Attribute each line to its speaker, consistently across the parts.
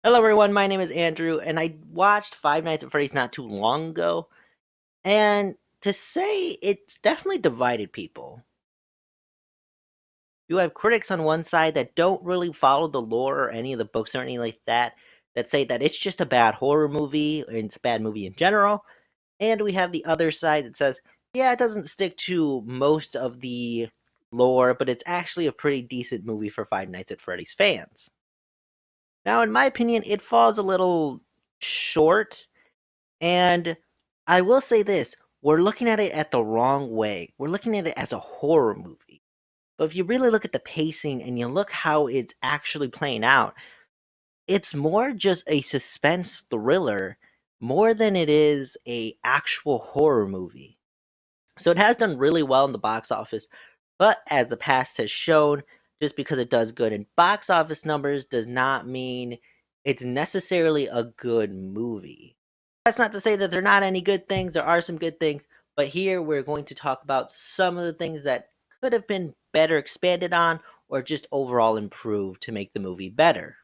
Speaker 1: Hello, everyone. My name is Andrew, and I watched Five Nights at Freddy's not too long ago. And to say it's definitely divided people. You have critics on one side that don't really follow the lore or any of the books or anything like that, that say that it's just a bad horror movie and it's a bad movie in general. And we have the other side that says, yeah, it doesn't stick to most of the lore, but it's actually a pretty decent movie for Five Nights at Freddy's fans. Now, in my opinion, it falls a little short. And I will say this, we're looking at it at the wrong way. We're looking at it as a horror movie. But if you really look at the pacing and you look how it's actually playing out, it's more just a suspense thriller more than it is a actual horror movie. So it has done really well in the box office, but as the past has shown, just because it does good in box office numbers does not mean it's necessarily a good movie. That's not to say that there are not any good things. There are some good things, but here we're going to talk about some of the things that could have been better expanded on or just overall improved to make the movie better.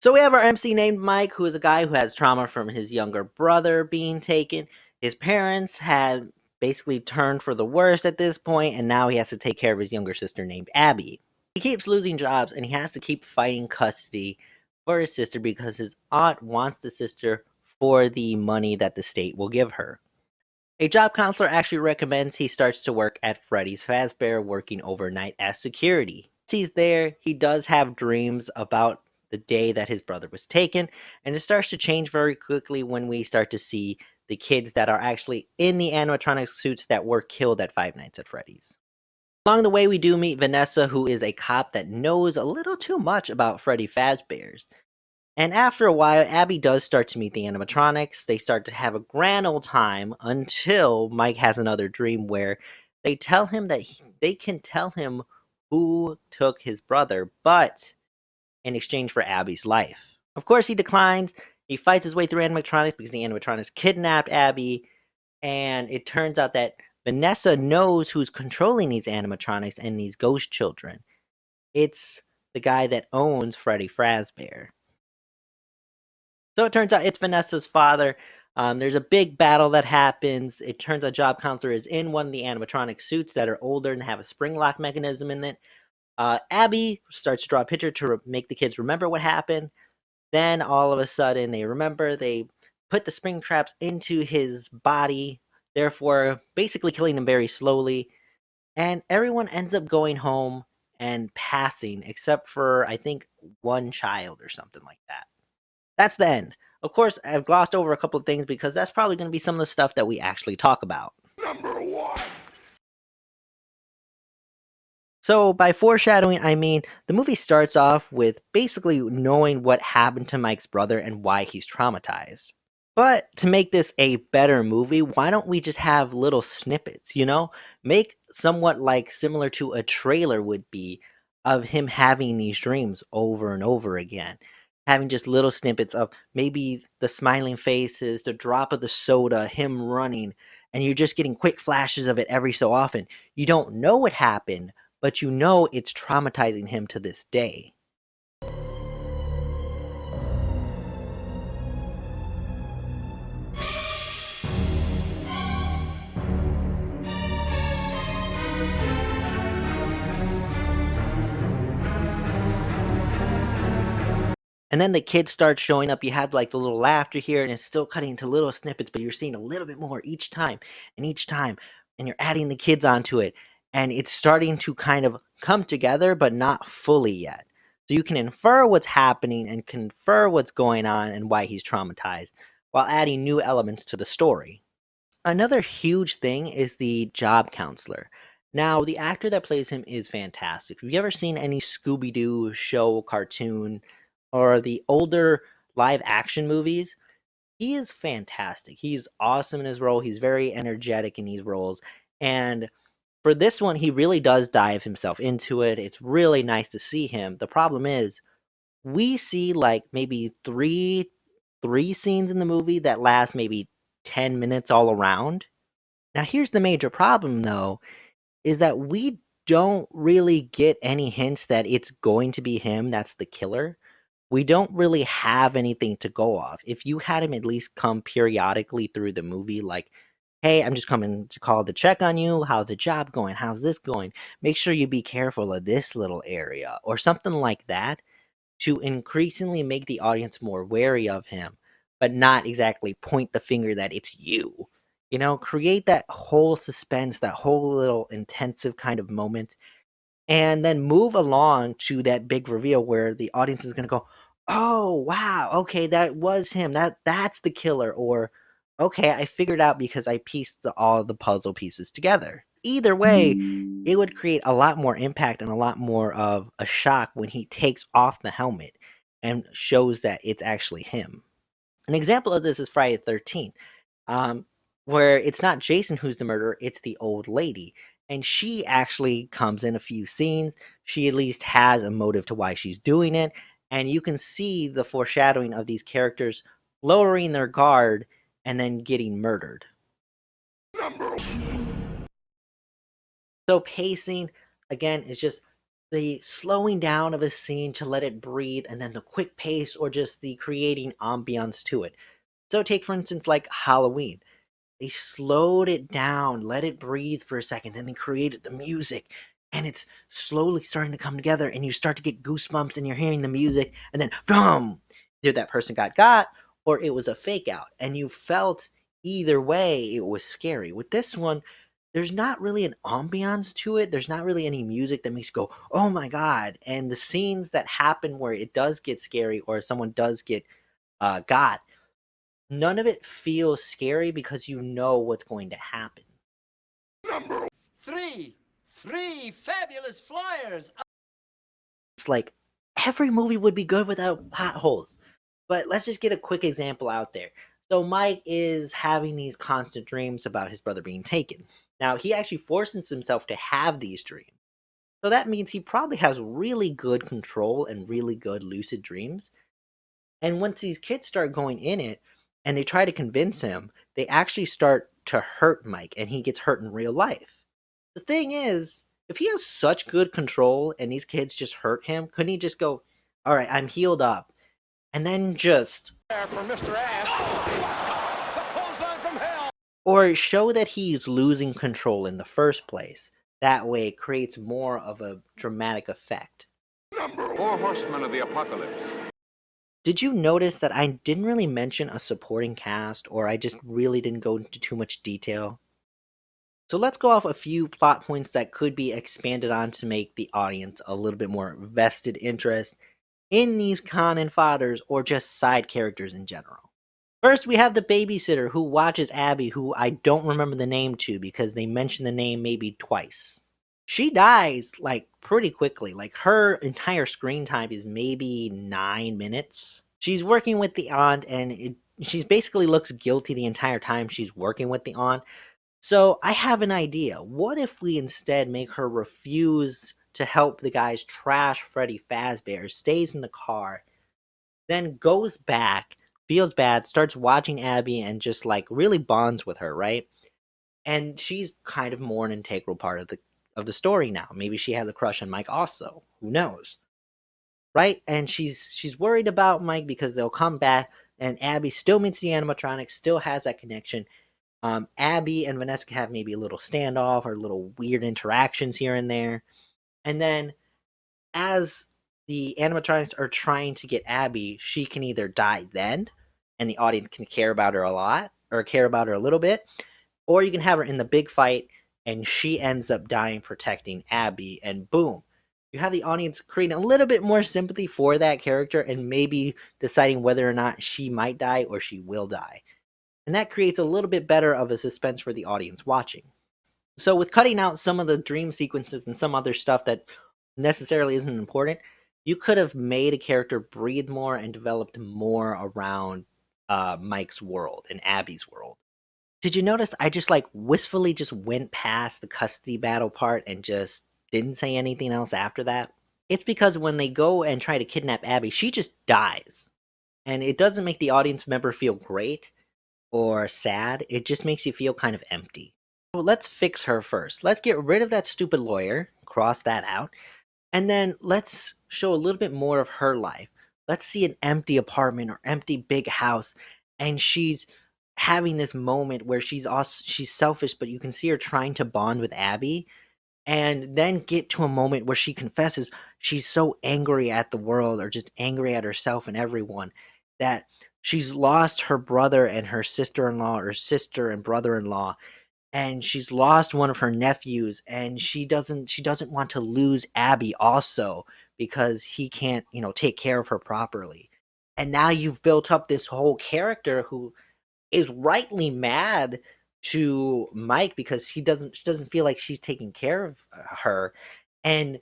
Speaker 1: So we have our MC named Mike, who is a guy who has trauma from his younger brother being taken. His parents had basically turned for the worse at this point, and now he has to take care of his younger sister named Abby. He keeps losing jobs, and he has to keep fighting custody for his sister because his aunt wants the sister for the money that the state will give her. A job counselor actually recommends he starts to work at Freddy's Fazbear working overnight as security. As he's there, he does have dreams about the day that his brother was taken, and it starts to change very quickly when we start to see the kids that are actually in the animatronic suits that were killed at Five Nights at Freddy's. Along the way, we do meet Vanessa, who is a cop that knows a little too much about Freddy Fazbear's. And after a while, Abby does start to meet the animatronics. They start to have a grand old time until Mike has another dream where they tell him that they can tell him who took his brother, but in exchange for Abby's life. Of course, he declines. He fights his way through animatronics because the animatronics kidnapped Abby, and it turns out that Vanessa knows who's controlling these animatronics and these ghost children. It's the guy that owns Freddy Fazbear. So it turns out it's Vanessa's father. There's a big battle that happens. It turns out Job Counselor is in one of the animatronic suits that are older and have a spring lock mechanism in it. Abby starts to draw a picture to make the kids remember what happened. Then all of a sudden they remember. They put the spring traps into his body, therefore basically killing him very slowly. And everyone ends up going home and passing, except for I think one child or something like that. That's the end. Of course, I've glossed over a couple of things because that's probably going to be some of the stuff that we actually talk about. Number one. So, by foreshadowing, I mean the movie starts off with basically knowing what happened to Mike's brother and why he's traumatized. But to make this a better movie, why don't we just have little snippets, you know? Make somewhat like similar to a trailer would be of him having these dreams over and over again. Having just little snippets of maybe the smiling faces, the drop of the soda, him running, and you're just getting quick flashes of it every so often. You don't know what happened, but you know it's traumatizing him to this day. And then the kids start showing up. You have like the little laughter here, and it's still cutting into little snippets, but you're seeing a little bit more each time and each time, and you're adding the kids onto it. And it's starting to kind of come together, but not fully yet. So you can infer what's happening and confer what's going on and why he's traumatized while adding new elements to the story. Another huge thing is the job counselor. Now, the actor that plays him is fantastic. Have you ever seen any Scooby Doo show, cartoon, or the older live action movies? He is fantastic. He's awesome in his role. He's very energetic in these roles. And for this one, he really does dive himself into it. It's really nice to see him. The problem is, we see like maybe three scenes in the movie that last maybe 10 minutes all around. Now, here's the major problem, though, is that we don't really get any hints that it's going to be him that's the killer. We don't really have anything to go off. If you had him at least come periodically through the movie, like, hey, I'm just coming to call to check on you. How's the job going? How's this going? Make sure you be careful of this little area, or something like that, to increasingly make the audience more wary of him, but not exactly point the finger that it's you. You know, create that whole suspense, that whole little intensive kind of moment, and then move along to that big reveal where the audience is going to go, "Oh, wow. Okay, that was him. That's the killer." Or, "Okay, I figured out because I pieced all the puzzle pieces together." Either way, it would create a lot more impact and a lot more of a shock when he takes off the helmet and shows that it's actually him. An example of this is Friday the 13th, um, where it's not Jason who's the murderer, it's the old lady. And she actually comes in a few scenes. She at least has a motive to why she's doing it. And you can see the foreshadowing of these characters lowering their guard and then getting murdered. So, pacing, again, is just the slowing down of a scene to let it breathe, and then the quick pace or just the creating ambiance to it. So, take for instance, like Halloween. They slowed it down, let it breathe for a second, then they created the music, and it's slowly starting to come together, and you start to get goosebumps, and you're hearing the music, and then boom! Either that person got, or it was a fake out, and you felt either way it was scary. With this one, there's not really an ambiance to it. There's not really any music that makes you go, "Oh my god!" And the scenes that happen where it does get scary or someone does get got, none of it feels scary because you know what's going to happen.
Speaker 2: Three! Three fabulous flyers!
Speaker 1: It's like every movie would be good without plot holes. But let's just get a quick example out there. So Mike is having these constant dreams about his brother being taken. Now, he actually forces himself to have these dreams. So that means he probably has really good control and really good lucid dreams. And once these kids start going in it and they try to convince him, they actually start to hurt Mike and he gets hurt in real life. The thing is, if he has such good control and these kids just hurt him, couldn't he just go, "All right, I'm healed up," and then just
Speaker 2: For Mr. Ass. The clothesline from hell!
Speaker 1: or show that he's losing control in the first place? That way it creates more of a dramatic effect.
Speaker 3: Four horsemen of the apocalypse.
Speaker 1: Did you notice that I didn't really mention a supporting cast, or I just really didn't go into too much detail? So let's go off a few plot points that could be expanded on to make the audience a little bit more vested interest in these canon fodders or just side characters in general. First, we have the babysitter who watches Abby, who I don't remember the name to because they mention the name maybe twice. She dies like pretty quickly. Like her entire screen time is maybe 9 minutes. She's working with the aunt, and she's basically looks guilty the entire time she's working with the aunt. So I have an idea. What if we instead make her refuse to help the guys trash Freddy Fazbear, stays in the car, then goes back, feels bad, starts watching Abby, and just like really bonds with her, right? And she's kind of more an integral part of the story now. Maybe she has a crush on Mike also. Who knows? Right? And she's worried about Mike because they'll come back, and Abby still meets the animatronics, still has that connection. Abby and Vanessa have maybe a little standoff or little weird interactions here and there. And then as the animatronics are trying to get Abby, she can either die then, and the audience can care about her a lot, or care about her a little bit, or you can have her in the big fight, and she ends up dying protecting Abby, and boom. You have the audience creating a little bit more sympathy for that character and maybe deciding whether or not she might die or she will die. And that creates a little bit better of a suspense for the audience watching. So with cutting out some of the dream sequences and some other stuff that necessarily isn't important, you could have made a character breathe more and developed more around Mike's world and Abby's world. Did you notice I just like wistfully just went past the custody battle part and just didn't say anything else after that? It's because when they go and try to kidnap Abby, she just dies. And it doesn't make the audience member feel great or sad, it just makes you feel kind of empty. So let's fix her first. Let's get rid of that stupid lawyer, cross that out. And then let's show a little bit more of her life. Let's see an empty apartment or empty big house, and she's having this moment where she's selfish, but you can see her trying to bond with Abby, and then get to a moment where she confesses she's so angry at the world or just angry at herself and everyone that she's lost her brother and her sister-in-law or sister and brother-in-law, and she's lost one of her nephews, and she doesn't want to lose Abby also because he can't, take care of her properly. And now you've built up this whole character who is rightly mad to Mike because she doesn't feel like she's taking care of her, and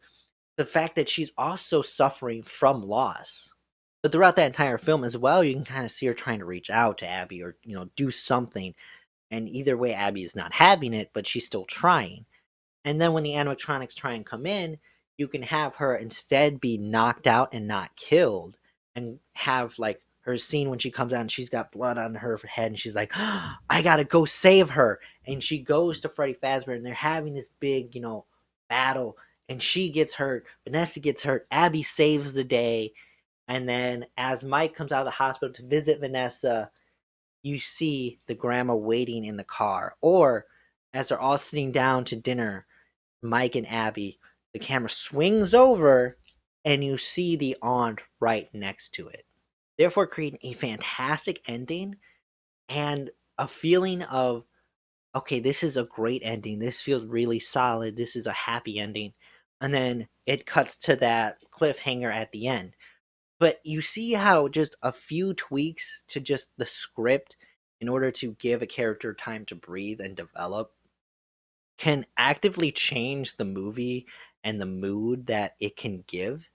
Speaker 1: the fact that she's also suffering from loss. But throughout that entire film as well, you can kind of see her trying to reach out to Abby or do something, and either way, Abby is not having it, but she's still trying. And then when the animatronics try and come in, you can have her instead be knocked out and not killed, and have like her scene when she comes out and she's got blood on her head and she's like, I gotta go save her. And she goes to Freddy Fazbear and they're having this big, battle. And she gets hurt, Vanessa gets hurt, Abby saves the day. And then as Mike comes out of the hospital to visit Vanessa, you see the grandma waiting in the car. Or as they're all sitting down to dinner, Mike and Abby, the camera swings over and you see the aunt right next to it. Therefore, creating a fantastic ending and a feeling of, okay, this is a great ending. This feels really solid. This is a happy ending. And then it cuts to that cliffhanger at the end. But you see how just a few tweaks to just the script in order to give a character time to breathe and develop can actively change the movie and the mood that it can give.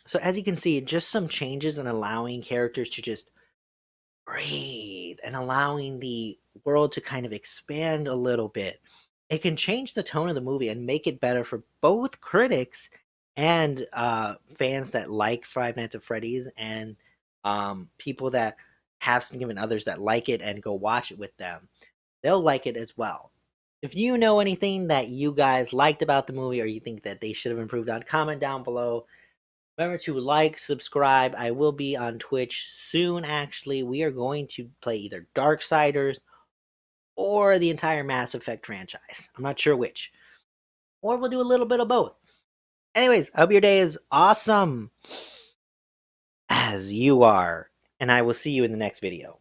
Speaker 1: So as you can see, just some changes in allowing characters to just breathe and allowing the world to kind of expand a little bit. It can change the tone of the movie and make it better for both critics and fans that like Five Nights at Freddy's, and people that have significant others that like it and go watch it with them. They'll like it as well. If you know anything that you guys liked about the movie or you think that they should have improved on, comment down below. Remember to like, subscribe. I will be on Twitch soon, actually. We are going to play either Darksiders or the entire Mass Effect franchise. I'm not sure which. Or we'll do a little bit of both. Anyways, I hope your day is awesome as you are. And I will see you in the next video.